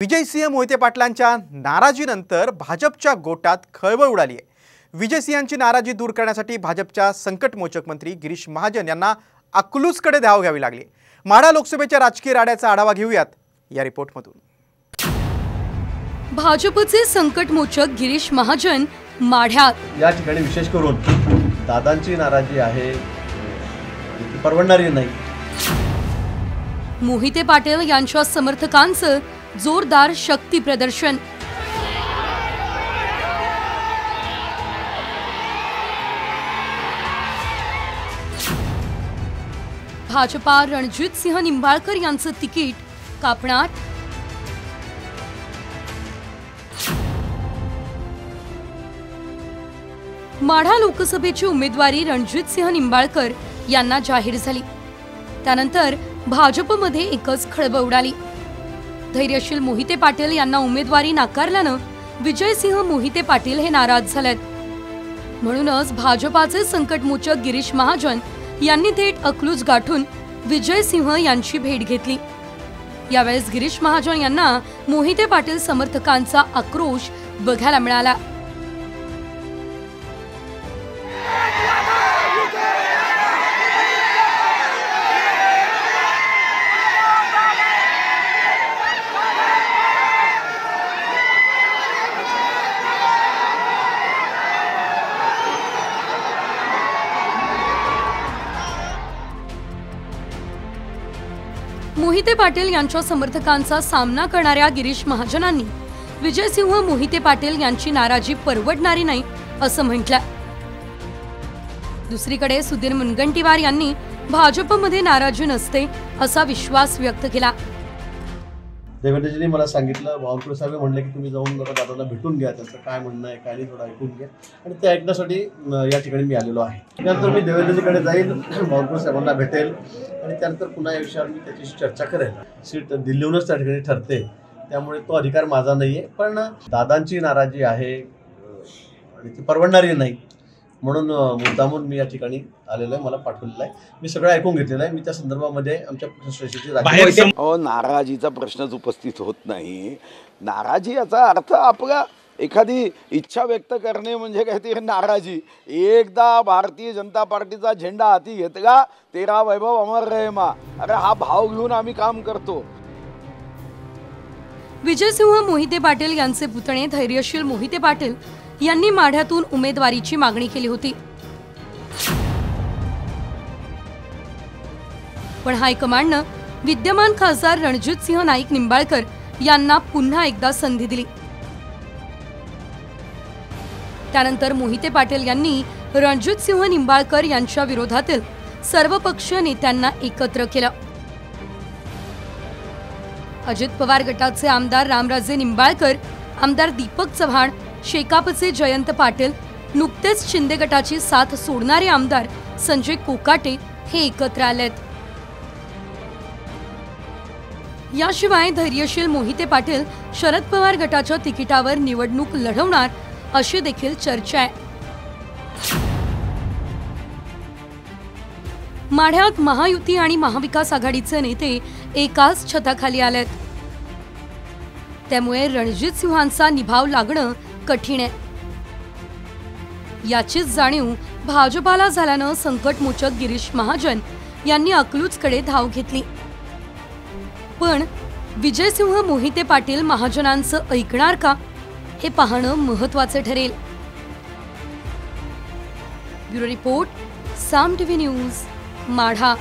विजयसिंह मोहिते पाटलांच्या नाराजीनंतर भाजपच्या गोटात खळबळ उडाली आहे। विजयसिंहांची नाराजी दूर करण्यासाठी भाजपच्या संकटमोचक मंत्री गिरीश महाजन यांना अकलूजकडे धाव घ्यावी लागली। माढा लोकसभेच्या राजकीय राड्याचा आढावा घेऊयात या रिपोर्टमधून। भाजपचे संकटमोचक गिरीश महाजन माढ्यात। या ठिकाणी विशेष करून दादांची नाराजी आहे, ती परवडणारी नाही। मोहिते पाटील यांच्या समर्थकांचं जोरदार शक्ती प्रदर्शन। भाजपा रणजितसिंह निंबाळकर यांचं तिकीट कापणार। माढा लोकसभेची उमेदवारी रणजितसिंह निंबाळकर यांना जाहीर झाली। त्यानंतर भाजपमध्ये एकच खळबळ उडाली। धैर्यशील मोहिते पाटील यांना उमेदवारी नाकारल्यानं विजयसिंह मोहिते पाटील हे नाराज झालेत। म्हणूनच भाजपाचे संकटमोचक गिरीश महाजन यांनी थेट अकलूज गाठून विजयसिंह यांची भेट घेतली। यावेळेस गिरीश महाजन यांना मोहिते पाटील समर्थकांचा आक्रोश बघायला मिळाला। मोहिते पाटील यांच्या समर्थकांचा सामना करणाऱ्या गिरीश महाजनांनी विजयसिंह मोहिते पाटील यांची नाराजी परवडणारी नाही असं म्हटलं। दुसरीकडे सुधीर मुनगंटीवार यांनी भाजपमध्ये नाराजी नसते असा विश्वास व्यक्त केला। देवेंद्रजींनी मला सांगितलं, बावनकुळे साहेब म्हणले की तुम्ही जाऊन जरा दादांना भेटून घ्या, त्यांचं काय म्हणणं आहे काय नाही थोडं ऐकून घ्या, आणि ते ऐकण्यासाठी या ठिकाणी मी आलेलो आहे। त्यानंतर मी देवेंद्रजीकडे जाईल, बावनकुळे साहेबांना भेटेल आणि त्यानंतर पुन्हा या विषयावर मी त्याची चर्चा करेल। सीट दिल्लीहूनच त्या ठिकाणी ठरते, त्यामुळे तो अधिकार माझा नाही आहे। पण दादांची नाराजी आहे आणि ती परवडणारी नाही, म्हणून मुद्दामून मी या ठिकाणी आलेलो आहे, मला पाठवलेलं आहे। मी सगळं ऐकून घेतलेलं आहे। मी त्या संदर्भामध्ये आमच्या पक्षश्रेष्ठीची नाराजीचा प्रश्नच उपस्थित होत नाही। नाराजी याचा अर्थ आपला एखादी इच्छा व्यक्त करणे म्हणजे काहीतरी नाराजी। एकदा भारतीय जनता पार्टीचा झेंडा हाती घेतला, तेरा वैभव अमर रहे मा, अरे हा भाव घेऊन आम्ही काम करतो। विजयसिंह मोहिते पाटील यांचे पुतणे धैर्यशील मोहिते पाटील यांनी माढ्यातून उमेदवारीची मागणी केली होती, पण हायकमांडनं विद्यमान खासदार रणजितसिंह नाईक निंबाळकर यांना पुन्हा एकदा संधी दिली। त्यानंतर मोहिते पाटील यांनी रणजितसिंह निंबाळकर यांच्या विरोधातील सर्वपक्षीय नेत्यांना एकत्र केलं। अजित पवार गटाचे आमदार रामराजे निंबाळकर, आमदार दीपक चव्हाण, शेकापचे जयंत पाटील, नुकतेच शिंदे गटाची साथ सोडणारे आमदार संजय कोकाटे हे एकत्र आलेत। याशिवाय धैर्यशील मोहिते पाटील शरद पवार गटाच्या तिकिटावर निवडणूक लढवणार अशी देखील चर्चा आहे। माढ्यात महायुती आणि महाविकास आघाडीचे नेते एकाच छताखाली आलेत, त्यामुळे रणजितसिंहांचा निभाव लागणं कठीण आहे। याचीच जाणीव भाजपाला झाल्यानं संकटमोचक गिरीश महाजन यांनी अकलूजकडे धाव घेतली। पण विजयसिंह मोहिते पाटील महाजनांचं ऐकणार का हे पाहणं महत्त्वाचं ठरेल। ब्युरो रिपोर्ट, साम टीव्ही न्यूज, माढा।